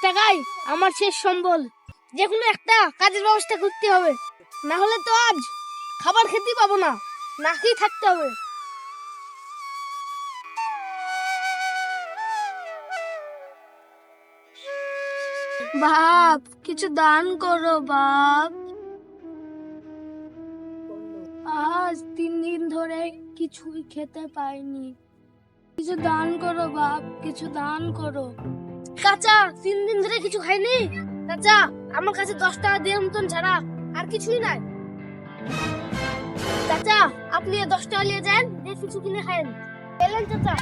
টাকাই আমার শেষ সম্বল। যে কোনো একটা কাজের ব্যবস্থা করতে হবে, না হলে তো আজ খাবার খেতে পাবো না, না খেয়ে থাকতে হবে। বাপ, কিছু দান করো বাপ। আজ 3 দিন ধরে কিছুই খেতে পাইনি। কিছু দান করো বাপ, কিছু দান করো। চাচা, 3 দিন ধরে কিছু খাইনি। চাচা, আমার কাছে 10 টাকা দেওয়ার মতন ছাড়া আর কিছুই নাই। চাচা, আপনি 10 টাকা নিয়ে যান, দিয়ে কিছু কিনে খায়েন। এলেন চাচা।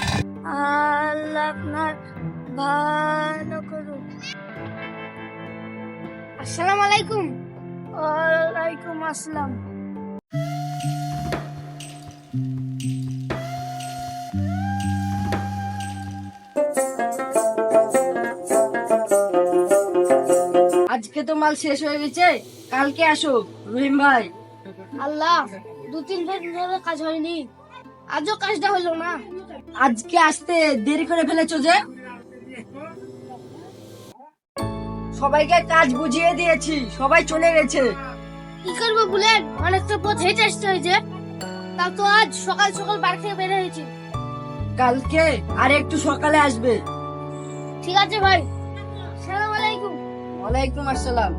আল্লাহ আপনার ভালো করুন। আসসালামু আলাইকুম। ওয়ালাইকুম আসসালাম। আজকে তো মাল শেষ হয়ে গেছে, কালকে আসো রহিম ভাই। আল্লাহ, 2-3 দিন ধরে কাজ হয়নি, আজও কাজটা হলো না। আজকে আসতে দেরি করে ফেলেছো যে? সবাইকে কাজ বুঝিয়ে দিয়েছি, সবাই চলে গেছে। কি করবো বুলেন, অনেকটা পথ হেঁটে আসতে হয়েছে। তা তো আজ সকাল সকাল বাড়ি থেকে বের হয়েছি। কালকে আর একটু সকালে আসবে। ঠিক আছে ভাই। আসসালামু আলাইকুম। ওয়ালাইকুম আসসালাম।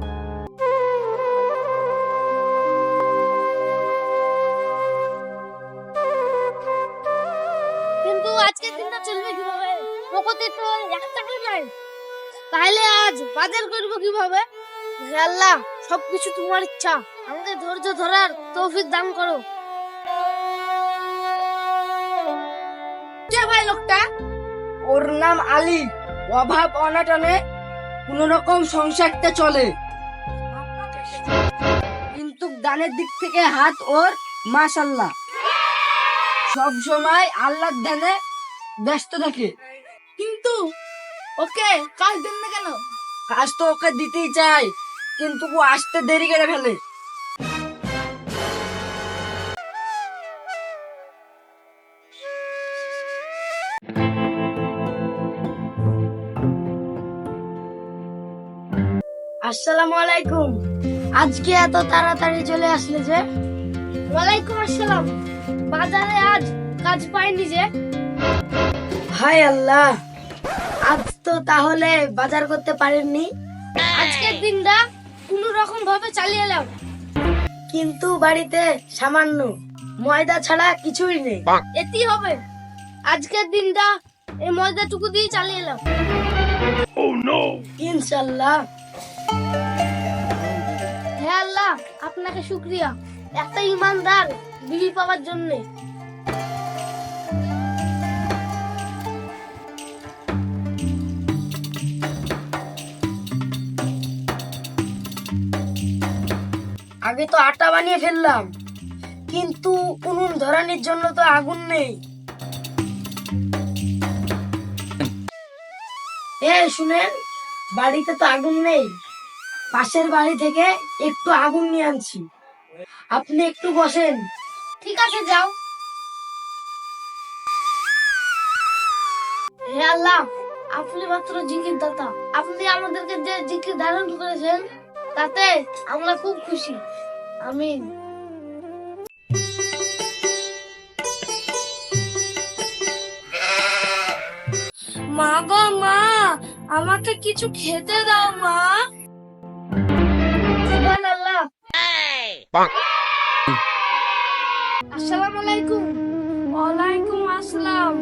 কিন্তু আজকের দিনটা চলবে কিভাবে? পকেটে তো 1 টাকা নাই। তাহলে আজ বাজার করব কিভাবে? হে আল্লাহ, সবকিছু তোমার ইচ্ছা, আমাকে ধৈর্য ধরার তৌফিক দান করো। কে ভাই লোকটা? ওর নাম আলী। অভাব অনাটনে কোন রকম সংসারটা চলে, কিন্তু দানের দিক থেকে হাত ওর মাশাআল্লাহ। সব সময় আল্লাহর ধ্যানে ব্যস্ত থাকে। কিন্তু ওকে কাজ দেন না কেন? কাজ তো ওকে দিতেই চাই, কিন্তু ও আসতে দেরি করে ফেলে। আসসালামু আলাইকুম। আজকে এত তাড়াতাড়ি চলে আসলে যে? ওয়ালাইকুম আসসালাম। বাজারে আজ কাজ পাইনি যে? হায় আল্লাহ, আজ তো তাহলে বাজার করতে পারেননি? আজকের দিনটা কোন রকম ভাবে চালিয়ে এলাম। কিন্তু বাড়িতে সামান্য ময়দা ছাড়া কিছুই নেই। এতেই হবে। আজকের দিনটা এই ময়দাটুকু দিয়ে চালিয়ে এলাম। ইনশাল্লাহ। হে আল্লাহ, আপনাকে শুকরিয়া একটা ইমানদার বিবি পাওয়ার জন্য। আগে তো আটা বানিয়ে ফেললাম, কিন্তু উনুন ধরানোর জন্য তো আগুন নেই। শুনেন, বাড়িতে তো আগুন নেই, পাশের বাড়ি থেকে একটু আগুন নিয়ে আনছি, আপনি একটু বসেন। ঠিক আছে, যাও। হে আল্লাহ, আপনি মাত্র জিকির দাতা। আপনি আমাদেরকে যে জিকির ধারণ করেছেন, তাতে আমরা খুব খুশি। আমিন। মা গো মা, আমাকে কিছু খেতে দাও মা। সুবহানাল্লাহ। আসসালামু আলাইকুম। ওয়ালাইকুম আসসালাম।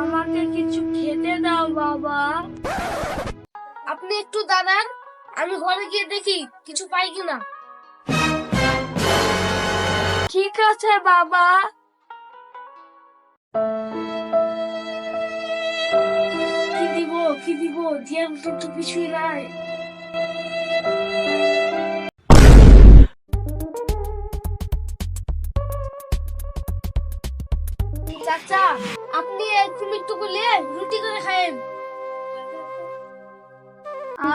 আমাকে কিছু খেতে দাও বাবা। আপনি একটু দাঁড়ান, আমি ঘরে গিয়ে দেখি কিছু পাই কিনা। ঠিক আছে বাবা। কি দিব দিয়ে তো কিছুই নাই। চাচা, আপনি একটু করলে রুটি করে খায়েন।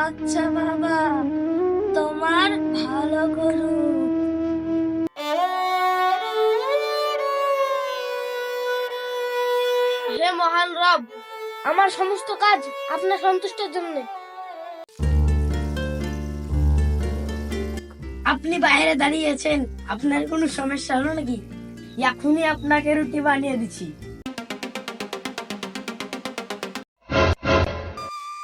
আচ্ছা বাবা, তোমার ভালো করুক। হে মহান রব, আমার সমস্ত কাজ আপনার সন্তুষ্টের জন্য। আপনি বাইরে দাঁড়িয়েছেন, আপনার কোনো সমস্যা হলো নাকি? এখনই আপনাকে রুটি বানিয়ে দিচ্ছি।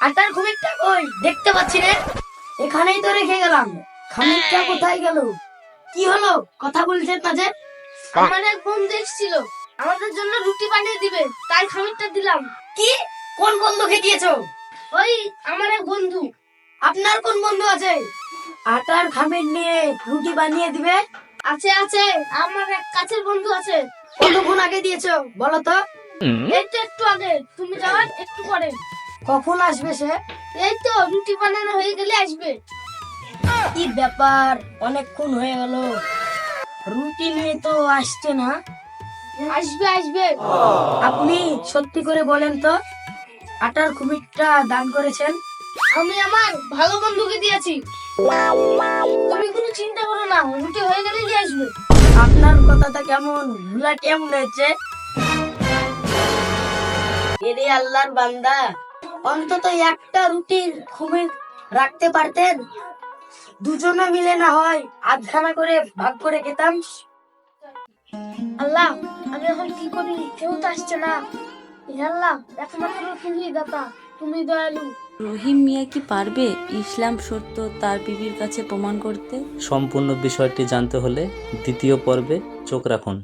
আটার খামিরটা কই? দেখতে পাচ্ছি রে, এখানেই তো রেখে গেলাম। খামিরটা কোথায় গেল? কি হলো, কথা বলছেন না যে? আমার এক বন্ধু এসেছিল আমাদের জন্য রুটি বানিয়ে দিবে, তাই খামিরটা দিলাম। কি? কোন বন্ধুকে দিয়েছো? ওই আমার এক বন্ধু। আপনার কোন বন্ধু আছে আটার খামির নিয়ে রুটি বানিয়ে দিবে? আছে আছে, আমার এক কাছের বন্ধু আছে। কতক্ষণ আগে দিয়েছো বলো তো? এই তো একটু আগে, তুমি যাওয়ার একটু পরে। কখন আসবে সে? এই তো রুটি বানানো হয়ে গেলে আসবে। কি ব্যাপার, অনেকক্ষণ হয়ে গেল, রুটি নিয়ে তো আসছে না। আসবে আসবে। আপনি সত্যি করে বলেন তো, আটার খামিরটা দান করেছেন? আমি আমার ভালো বন্ধুকে দিয়েছি, তুমি কোনো চিন্তা করো না, রুটি হয়ে গেলে দিয়ে আসবে। আপনার কথাটা কেমন ভুলা কেমন হয়েছে? এরে আল্লাহর বান্দা, অন্তত একটা রুটির খামির রাখতে পারতেন। দুজনে মিলে না হয় আধখানা করে ভাগ করে খেতাম। আল্লাহ, আমি এখন কি করি? কেউ তো আসছে না। হে আল্লাহ, একমাত্র তুমি দাতা, তুমি দয়ালু। রহিম মিয়া কি পারবে ইসলাম সত্য তার বিবির কাছে প্রমাণ করতে? সম্পূর্ণ বিষয়টি জানতে হলে দ্বিতীয় পর্বে চোখ রাখুন।